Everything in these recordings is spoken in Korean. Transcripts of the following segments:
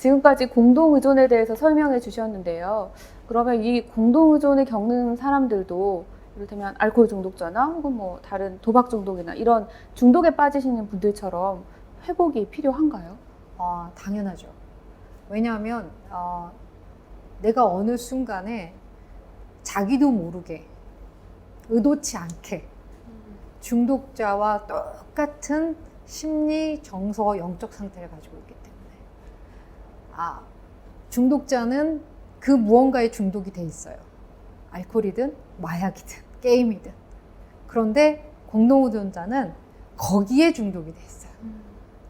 지금까지 공동의존에 대해서 설명해 주셨는데요. 그러면 이 공동의존을 겪는 사람들도 이를테면 알코올 중독자나 혹은 뭐 다른 도박 중독이나 이런 중독에 빠지시는 분들처럼 회복이 필요한가요? 당연하죠. 왜냐하면 내가 어느 순간에 자기도 모르게 의도치 않게 중독자와 똑같은 심리, 정서, 영적 상태를 가지고 있기 때문에 중독자는 그 무언가에 중독이 돼 있어요. 알코올이든 마약이든 게임이든. 그런데 공동의존자는 거기에 중독이 돼 있어요.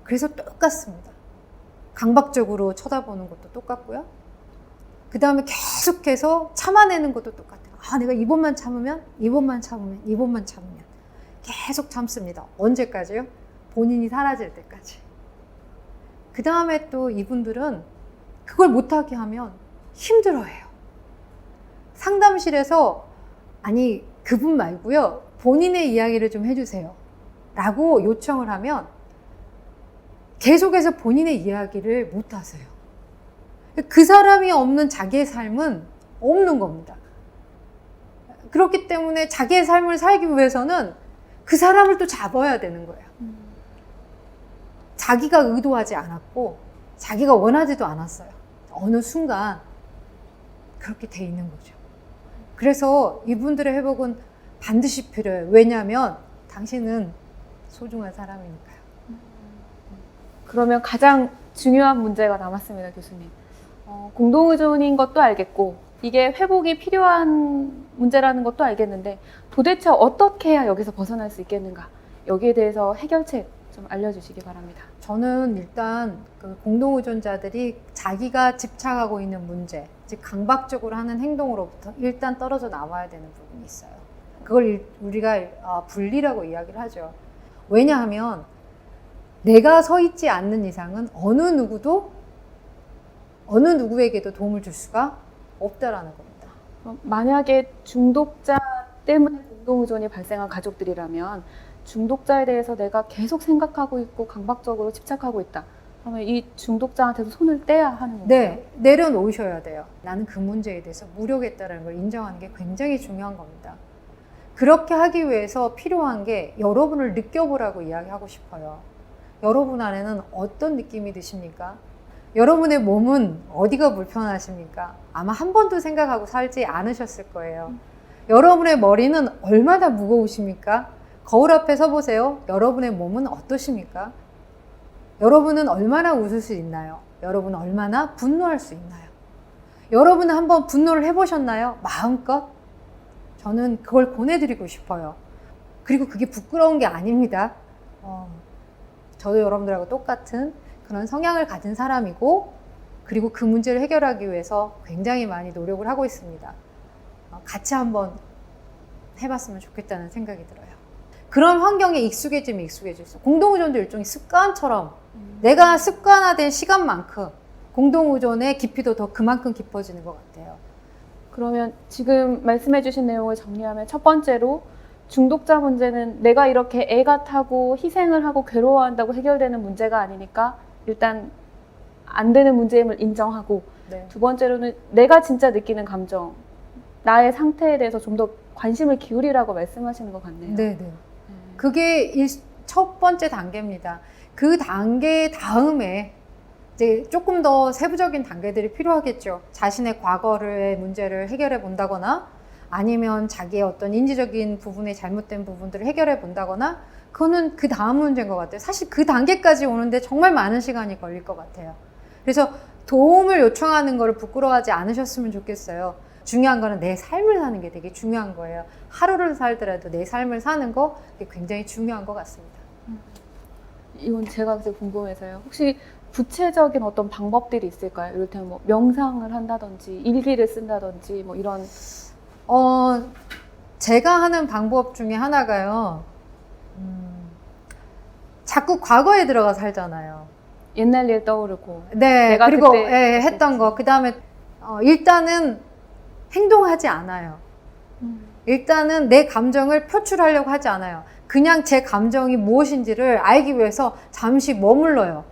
그래서 똑같습니다. 강박적으로 쳐다보는 것도 똑같고요. 그 다음에 계속해서 참아내는 것도 똑같아요. 내가 이번만 참으면 계속 참습니다. 언제까지요? 본인이 사라질 때까지. 그 다음에 또 이분들은 그걸 못하게 하면 힘들어해요. 상담실에서 그분 말고요, 본인의 이야기를 좀 해주세요 라고 요청을 하면 계속해서 본인의 이야기를 못 하세요. 그 사람이 없는 자기의 삶은 없는 겁니다. 그렇기 때문에 자기의 삶을 살기 위해서는 그 사람을 또 잡아야 되는 거예요. 자기가 의도하지 않았고 자기가 원하지도 않았어요. 어느 순간 그렇게 돼 있는 거죠. 그래서 이분들의 회복은 반드시 필요해요. 왜냐하면 당신은 소중한 사람이니까요. 그러면 가장 중요한 문제가 남았습니다, 교수님. 공동의존인 것도 알겠고 이게 회복이 필요한 문제라는 것도 알겠는데 도대체 어떻게 해야 여기서 벗어날 수 있겠는가? 여기에 대해서 해결책 좀 알려주시기 바랍니다. 저는 일단 그 공동의존자들이 자기가 집착하고 있는 문제, 즉 강박적으로 하는 행동으로부터 일단 떨어져 나와야 되는 부분이 있어요. 그걸 우리가 분리라고 이야기를 하죠. 왜냐하면 내가 서 있지 않는 이상은 어느 누구에게도 도움을 줄 수가 없다라는 겁니다. 만약에 중독자 때문에 공동의존이 발생한 가족들이라면 중독자에 대해서 내가 계속 생각하고 있고 강박적으로 집착하고 있다. 그러면 이 중독자한테도 손을 떼야 하는 건가요? 네, 내려놓으셔야 돼요. 나는 그 문제에 대해서 무력했다는 걸 인정하는 게 굉장히 중요한 겁니다. 그렇게 하기 위해서 필요한 게 여러분을 느껴보라고 이야기하고 싶어요. 여러분 안에는 어떤 느낌이 드십니까? 여러분의 몸은 어디가 불편하십니까? 아마 한 번도 생각하고 살지 않으셨을 거예요. 여러분의 머리는 얼마나 무거우십니까? 거울 앞에 서보세요. 여러분의 몸은 어떠십니까? 여러분은 얼마나 웃을 수 있나요? 여러분은 얼마나 분노할 수 있나요? 여러분은 한번 분노를 해보셨나요? 마음껏? 저는 그걸 권해드리고 싶어요. 그리고 그게 부끄러운 게 아닙니다. 저도 여러분들하고 똑같은 그런 성향을 가진 사람이고, 그리고 그 문제를 해결하기 위해서 굉장히 많이 노력을 하고 있습니다. 같이 한번 해봤으면 좋겠다는 생각이 들어요. 그런 환경에 익숙해지면 익숙해질수록 공동의존도 일종의 습관처럼 내가 습관화된 시간만큼 공동의존의 깊이도 더 그만큼 깊어지는 것 같아요. 그러면 지금 말씀해 주신 내용을 정리하면 첫 번째로 중독자 문제는 내가 이렇게 애가 타고 희생을 하고 괴로워한다고 해결되는 문제가 아니니까 일단 안 되는 문제임을 인정하고, 네. 두 번째로는 내가 진짜 느끼는 감정, 나의 상태에 대해서 좀 더 관심을 기울이라고 말씀하시는 것 같네요. 네네. 그게 첫 번째 단계입니다. 그 단계 다음에 이제 조금 더 세부적인 단계들이 필요하겠죠. 자신의 과거의 문제를 해결해 본다거나 아니면 자기의 어떤 인지적인 부분에 잘못된 부분들을 해결해 본다거나, 그거는 그 다음 문제인 것 같아요. 사실 그 단계까지 오는데 정말 많은 시간이 걸릴 것 같아요. 그래서 도움을 요청하는 걸 부끄러워하지 않으셨으면 좋겠어요. 중요한 거는 내 삶을 사는 게 되게 중요한 거예요. 하루를 살더라도 내 삶을 사는 거 굉장히 중요한 것 같습니다. 이건 제가 되게 궁금해서요. 혹시 구체적인 어떤 방법들이 있을까요? 이를테면 뭐 명상을 한다든지 일기를 쓴다든지 뭐 이런. 제가 하는 방법 중에 하나가요. 자꾸 과거에 들어가 살잖아요. 옛날 일 떠오르고. 네, 내가 그리고 그때 했던 거. 그 다음에 일단은 행동하지 않아요. 일단은 내 감정을 표출하려고 하지 않아요. 그냥 제 감정이 무엇인지를 알기 위해서 잠시 머물러요.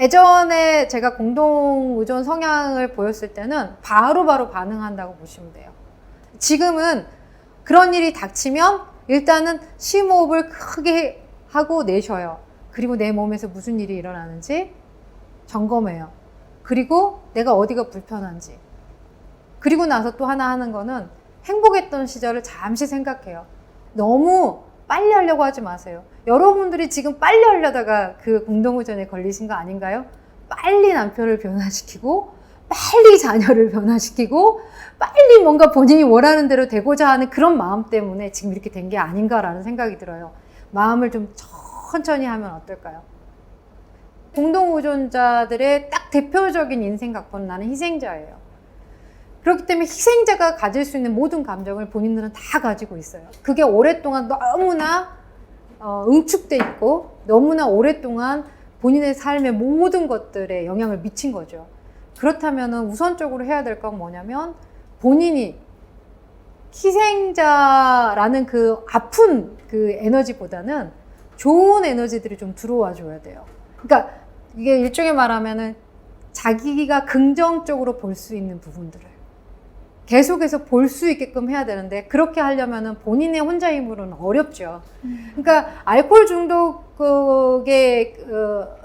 예전에 제가 공동 의존 성향을 보였을 때는 바로바로 반응한다고 보시면 돼요. 지금은 그런 일이 닥치면 일단은 심호흡을 크게 하고 내쉬어요. 그리고 내 몸에서 무슨 일이 일어나는지 점검해요. 그리고 내가 어디가 불편한지. 그리고 나서 또 하나 하는 거는 행복했던 시절을 잠시 생각해요. 너무 빨리 하려고 하지 마세요. 여러분들이 지금 빨리 하려다가 그 공동의존에 걸리신 거 아닌가요? 빨리 남편을 변화시키고 빨리 자녀를 변화시키고 빨리 뭔가 본인이 원하는 대로 되고자 하는 그런 마음 때문에 지금 이렇게 된 게 아닌가라는 생각이 들어요. 마음을 좀 천천히 하면 어떨까요? 공동의존자들의 딱 대표적인 인생 각본은 나는 희생자예요. 그렇기 때문에 희생자가 가질 수 있는 모든 감정을 본인들은 다 가지고 있어요. 그게 오랫동안 너무나 응축돼 있고 너무나 오랫동안 본인의 삶의 모든 것들에 영향을 미친 거죠. 그렇다면 우선적으로 해야 될 건 뭐냐면 본인이 희생자라는 그 아픈 그 에너지보다는 좋은 에너지들이 좀 들어와 줘야 돼요. 그러니까 이게 일종의 말하면은 자기가 긍정적으로 볼 수 있는 부분들을 계속해서 볼 수 있게끔 해야 되는데 그렇게 하려면은 본인의 혼자 힘으로는 어렵죠. 그러니까 알코올 중독에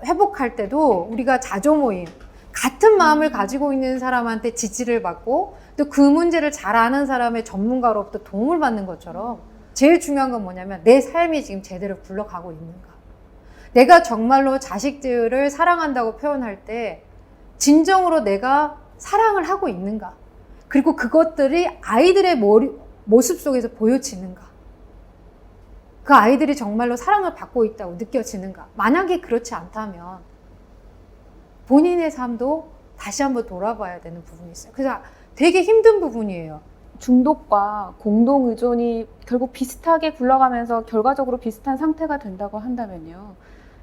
회복할 때도 우리가 자조 모임, 같은 마음을 가지고 있는 사람한테 지지를 받고 또 그 문제를 잘 아는 사람의 전문가로부터 도움을 받는 것처럼 제일 중요한 건 뭐냐면 내 삶이 지금 제대로 굴러가고 있는가. 내가 정말로 자식들을 사랑한다고 표현할 때 진정으로 내가 사랑을 하고 있는가. 그리고 그것들이 아이들의 모습 속에서 보여지는가. 그 아이들이 정말로 사랑을 받고 있다고 느껴지는가. 만약에 그렇지 않다면 본인의 삶도 다시 한번 돌아봐야 되는 부분이 있어요. 그래서 되게 힘든 부분이에요. 중독과 공동의존이 결국 비슷하게 굴러가면서 결과적으로 비슷한 상태가 된다고 한다면요.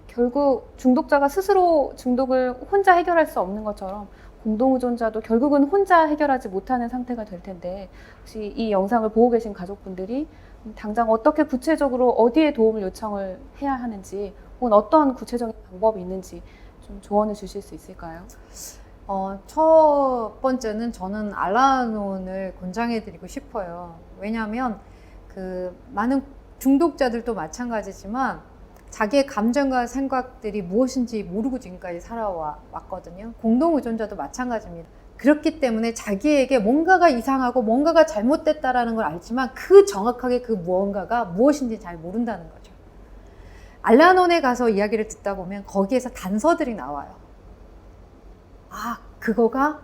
결국 중독자가 스스로 중독을 혼자 해결할 수 없는 것처럼 공동의존자도 결국은 혼자 해결하지 못하는 상태가 될 텐데 혹시 이 영상을 보고 계신 가족분들이 당장 어떻게 구체적으로 어디에 도움을 요청을 해야 하는지 혹은 어떤 구체적인 방법이 있는지 좀 조언을 주실 수 있을까요? 첫 번째는 저는 알아논을 권장해드리고 싶어요. 왜냐하면 그 많은 중독자들도 마찬가지지만 자기의 감정과 생각들이 무엇인지 모르고 지금까지 살아왔거든요. 공동의존자도 마찬가지입니다. 그렇기 때문에 자기에게 뭔가가 이상하고 뭔가가 잘못됐다라는 걸 알지만 그 정확하게 그 무언가가 무엇인지 잘 모른다는 거죠. 알라논에 가서 이야기를 듣다 보면 거기에서 단서들이 나와요. 아, 그거가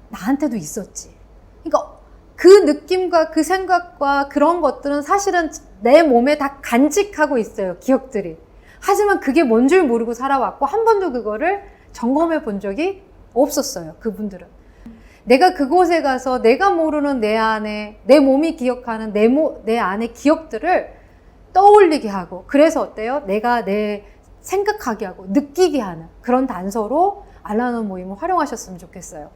나한테도 있었지. 그러니까 그 느낌과 그 생각과 그런 것들은 사실은 내 몸에 다 간직하고 있어요. 기억들이. 하지만 그게 뭔 줄 모르고 살아왔고 한 번도 그거를 점검해 본 적이 없었어요. 그분들은. 내가 그곳에 가서 내가 모르는 내 안에 내 몸이 기억하는 내 안의 기억들을 떠올리게 하고 그래서 어때요? 내가 내 생각하게 하고 느끼게 하는 그런 단서로 알라논 모임을 활용하셨으면 좋겠어요.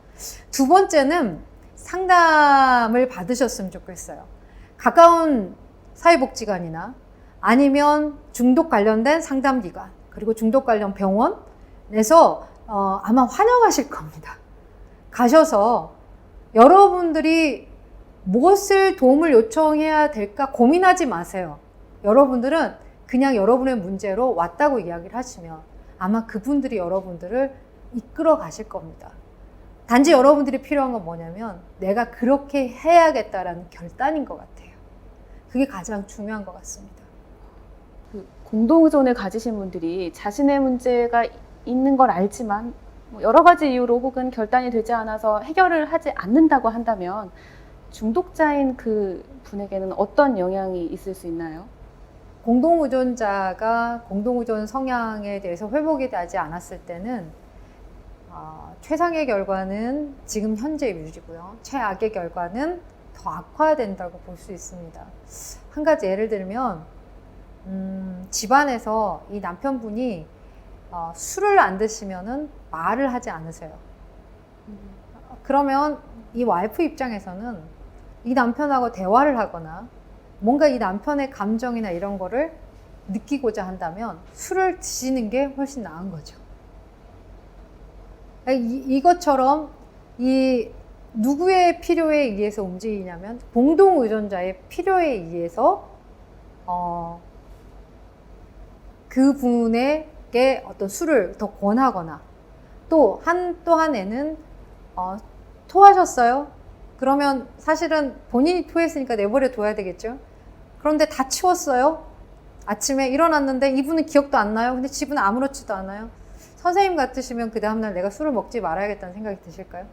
두 번째는 상담을 받으셨으면 좋겠어요. 가까운 사회복지관이나 아니면 중독 관련된 상담기관 그리고 중독 관련 병원에서 아마 환영하실 겁니다. 가셔서 여러분들이 무엇을 도움을 요청해야 될까 고민하지 마세요. 여러분들은 그냥 여러분의 문제로 왔다고 이야기를 하시면 아마 그분들이 여러분들을 이끌어 가실 겁니다. 단지 여러분들이 필요한 건 뭐냐면 내가 그렇게 해야겠다라는 결단인 것 같아요. 그게 가장 중요한 것 같습니다. 그 공동의존을 가지신 분들이 자신의 문제가 있는 걸 알지만 여러 가지 이유로 혹은 결단이 되지 않아서 해결을 하지 않는다고 한다면 중독자인 그 분에게는 어떤 영향이 있을 수 있나요? 공동의존자가 공동의존 성향에 대해서 회복이 되지 않았을 때는 최상의 결과는 지금 현재 유지고요. 최악의 결과는 더 악화된다고 볼 수 있습니다. 한 가지 예를 들면 집안에서 이 남편분이 술을 안 드시면은 말을 하지 않으세요. 그러면 이 와이프 입장에서는 이 남편하고 대화를 하거나 뭔가 이 남편의 감정이나 이런 거를 느끼고자 한다면 술을 드시는 게 훨씬 나은 거죠. 이것처럼 이 누구의 필요에 의해서 움직이냐면 공동 의존자의 필요에 의해서 그분에게 어떤 술을 더 권하거나 또 한 애는 토하셨어요? 그러면 사실은 본인이 토했으니까 내버려 둬야 되겠죠. 그런데 다 치웠어요. 아침에 일어났는데 이분은 기억도 안 나요. 근데 집은 아무렇지도 않아요. 선생님 같으시면 그 다음날 내가 술을 먹지 말아야겠다는 생각이 드실까요?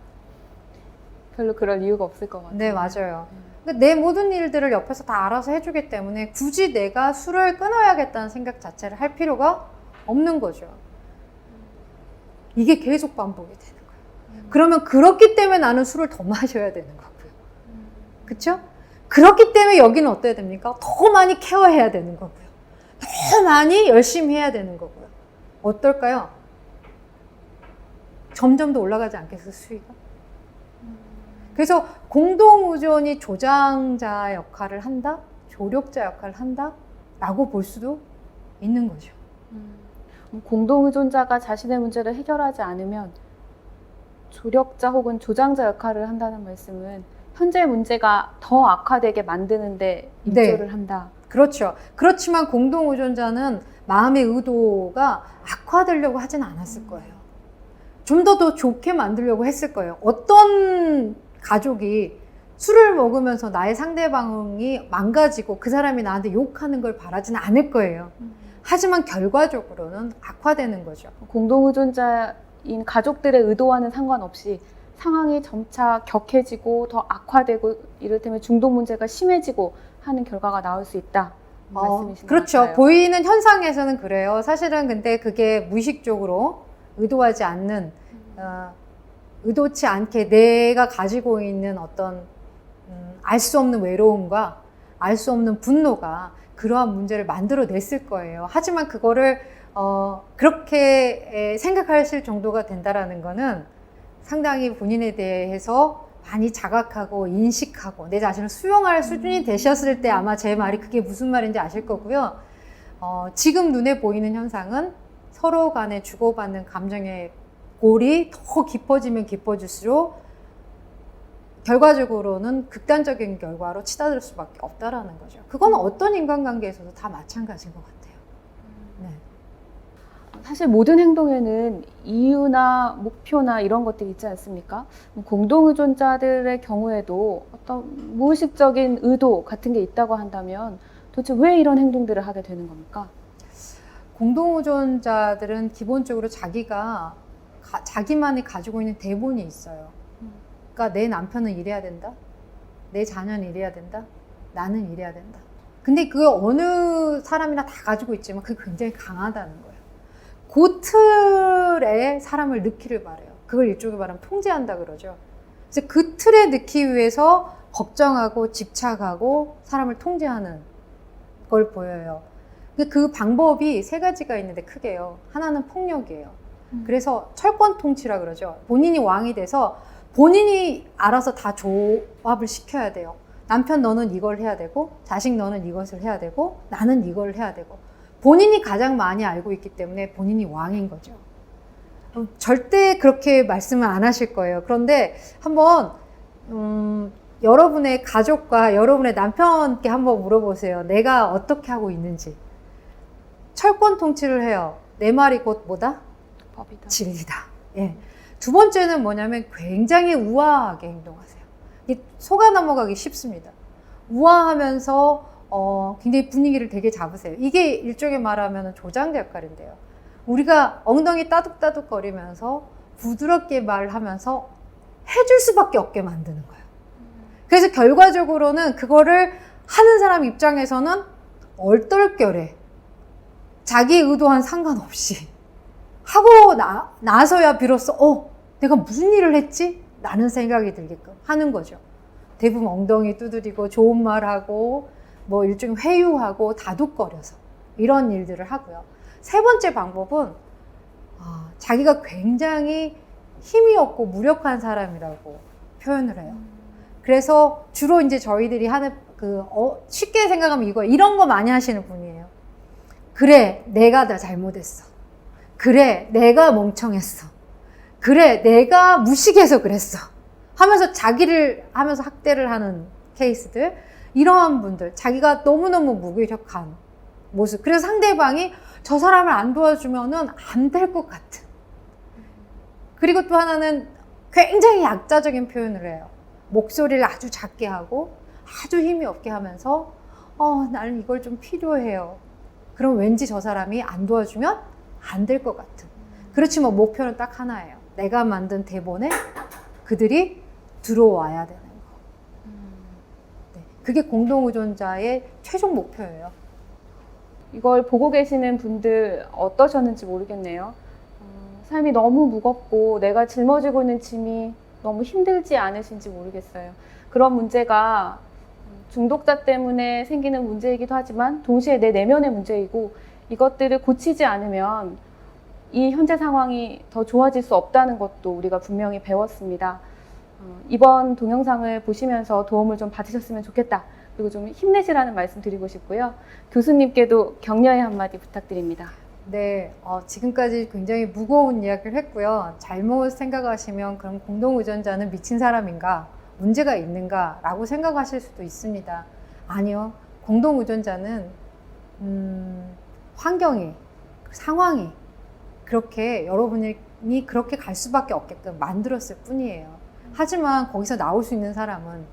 별로 그럴 이유가 없을 것 같아요. 네, 맞아요. 그러니까 내 모든 일들을 옆에서 다 알아서 해주기 때문에 굳이 내가 술을 끊어야겠다는 생각 자체를 할 필요가 없는 거죠. 이게 계속 반복이 되는 거예요. 그러면 그렇기 때문에 나는 술을 더 마셔야 되는 거고요. 그렇죠? 그렇기 때문에 여기는 어때야 됩니까? 더 많이 케어해야 되는 거고요. 더 많이 열심히 해야 되는 거고요. 어떨까요? 점점 더 올라가지 않겠어요, 수위가? 그래서 공동의존이 조장자 역할을 한다? 조력자 역할을 한다? 라고 볼 수도 있는 거죠. 공동의존자가 자신의 문제를 해결하지 않으면 조력자 혹은 조장자 역할을 한다는 말씀은 현재 문제가 더 악화되게 만드는데 일조를 한다. 그렇죠. 그렇지만 공동의존자는 마음의 의도가 악화되려고 하진 않았을 거예요. 좀 더 좋게 만들려고 했을 거예요. 어떤 가족이 술을 먹으면서 나의 상대방이 망가지고 그 사람이 나한테 욕하는 걸 바라지는 않을 거예요. 하지만 결과적으로는 악화되는 거죠. 공동의존자인 가족들의 의도와는 상관없이 상황이 점차 격해지고 더 악화되고 이를테면 중독 문제가 심해지고 하는 결과가 나올 수 있다. 말씀이신 그렇죠. 것 같아요. 보이는 현상에서는 그래요. 사실은 근데 그게 무의식적으로 의도하지 않는 의도치 않게 내가 가지고 있는 어떤 알 수 없는 외로움과 알 수 없는 분노가 그러한 문제를 만들어냈을 거예요. 하지만 그거를 그렇게 생각하실 정도가 된다라는 거는 상당히 본인에 대해서 많이 자각하고 인식하고 내 자신을 수용할 수준이 되셨을 때 아마 제 말이 그게 무슨 말인지 아실 거고요. 지금 눈에 보이는 현상은 서로 간에 주고받는 감정의 골이 더 깊어지면 깊어질수록 결과적으로는 극단적인 결과로 치닫을 수밖에 없다라는 거죠. 그건 어떤 인간관계에서도 다 마찬가지인 것 같아요. 네. 사실 모든 행동에는 이유나 목표나 이런 것들이 있지 않습니까? 공동의존자들의 경우에도 어떤 무의식적인 의도 같은 게 있다고 한다면 도대체 왜 이런 행동들을 하게 되는 겁니까? 공동의존자들은 기본적으로 자기만이 가지고 있는 대본이 있어요. 그러니까 내 남편은 이래야 된다. 내 자녀는 이래야 된다. 나는 이래야 된다. 근데 그 어느 사람이나 다 가지고 있지만 그게 굉장히 강하다는 거예요. 그 틀에 사람을 넣기를 바래요. 그걸 일종의 말하면 통제한다 그러죠. 그래서 그 틀에 넣기 위해서 걱정하고 집착하고 사람을 통제하는 걸 보여요. 그 방법이 세 가지가 있는데 크게요. 하나는 폭력이에요. 그래서 철권 통치라 그러죠. 본인이 왕이 돼서 본인이 알아서 다 조합을 시켜야 돼요. 남편 너는 이걸 해야 되고 자식 너는 이것을 해야 되고 나는 이걸 해야 되고 본인이 가장 많이 알고 있기 때문에 본인이 왕인 거죠. 절대 그렇게 말씀을 안 하실 거예요. 그런데 한번 여러분의 가족과 여러분의 남편께 한번 물어보세요. 내가 어떻게 하고 있는지. 철권 통치를 해요. 내 말이 곧 뭐다? 법이다. 진리다. 예. 두 번째는 뭐냐면 굉장히 우아하게 행동하세요. 속아 넘어가기 쉽습니다. 우아하면서 굉장히 분위기를 되게 잡으세요. 이게 일종의 말하면 조장자 역할인데요. 우리가 엉덩이 따둑따둑 거리면서 부드럽게 말하면서 해줄 수밖에 없게 만드는 거예요. 그래서 결과적으로는 그거를 하는 사람 입장에서는 얼떨결에 자기 의도와는 상관없이 하고 나서야 비로소 내가 무슨 일을 했지? 라는 생각이 들게끔 하는 거죠. 대부분 엉덩이 두드리고 좋은 말하고 뭐 일종의 회유하고 다독거려서 이런 일들을 하고요. 세 번째 방법은 자기가 굉장히 힘이 없고 무력한 사람이라고 표현을 해요. 그래서 주로 이제 저희들이 하는 쉽게 생각하면 이거예요. 이런 거 많이 하시는 분이에요. 그래, 내가 다 잘못했어. 그래, 내가 멍청했어. 그래, 내가 무식해서 그랬어. 하면서 자기를 하면서 학대를 하는 케이스들, 이러한 분들, 자기가 너무너무 무기력한 모습. 그래서 상대방이 저 사람을 안 도와주면은 안 될 것 같은. 그리고 또 하나는 굉장히 약자적인 표현을 해요. 목소리를 아주 작게 하고 아주 힘이 없게 하면서 나는 이걸 좀 필요해요. 그럼 왠지 저 사람이 안 도와주면 안 될 것 같은. 그렇지만 목표는 딱 하나예요. 내가 만든 대본에 그들이 들어와야 되는 거. 네. 그게 공동의존자의 최종 목표예요. 이걸 보고 계시는 분들 어떠셨는지 모르겠네요. 삶이 너무 무겁고 내가 짊어지고 있는 짐이 너무 힘들지 않으신지 모르겠어요. 그런 문제가 중독자 때문에 생기는 문제이기도 하지만 동시에 내 내면의 문제이고 이것들을 고치지 않으면 이 현재 상황이 더 좋아질 수 없다는 것도 우리가 분명히 배웠습니다. 이번 동영상을 보시면서 도움을 좀 받으셨으면 좋겠다. 그리고 좀 힘내시라는 말씀 드리고 싶고요. 교수님께도 격려의 한마디 부탁드립니다. 네, 지금까지 굉장히 무거운 이야기를 했고요. 잘못 생각하시면 그럼 공동의존자는 미친 사람인가? 문제가 있는가? 라고 생각하실 수도 있습니다. 아니요. 공동의존자는 환경이, 상황이 그렇게 여러분이 그렇게 갈 수밖에 없게끔 만들었을 뿐이에요. 하지만 거기서 나올 수 있는 사람은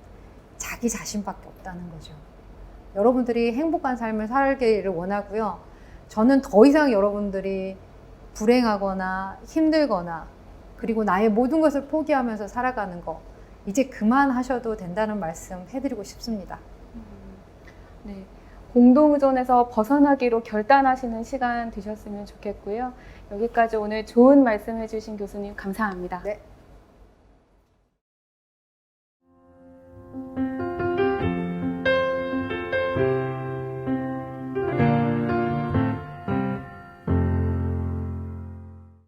자기 자신밖에 없다는 거죠. 여러분들이 행복한 삶을 살기를 원하고요. 저는 더 이상 여러분들이 불행하거나 힘들거나 그리고 나의 모든 것을 포기하면서 살아가는 거 이제 그만하셔도 된다는 말씀 해드리고 싶습니다. 네, 공동의존에서 벗어나기로 결단하시는 시간 되셨으면 좋겠고요. 여기까지 오늘 좋은 말씀 해주신 교수님 감사합니다. 네.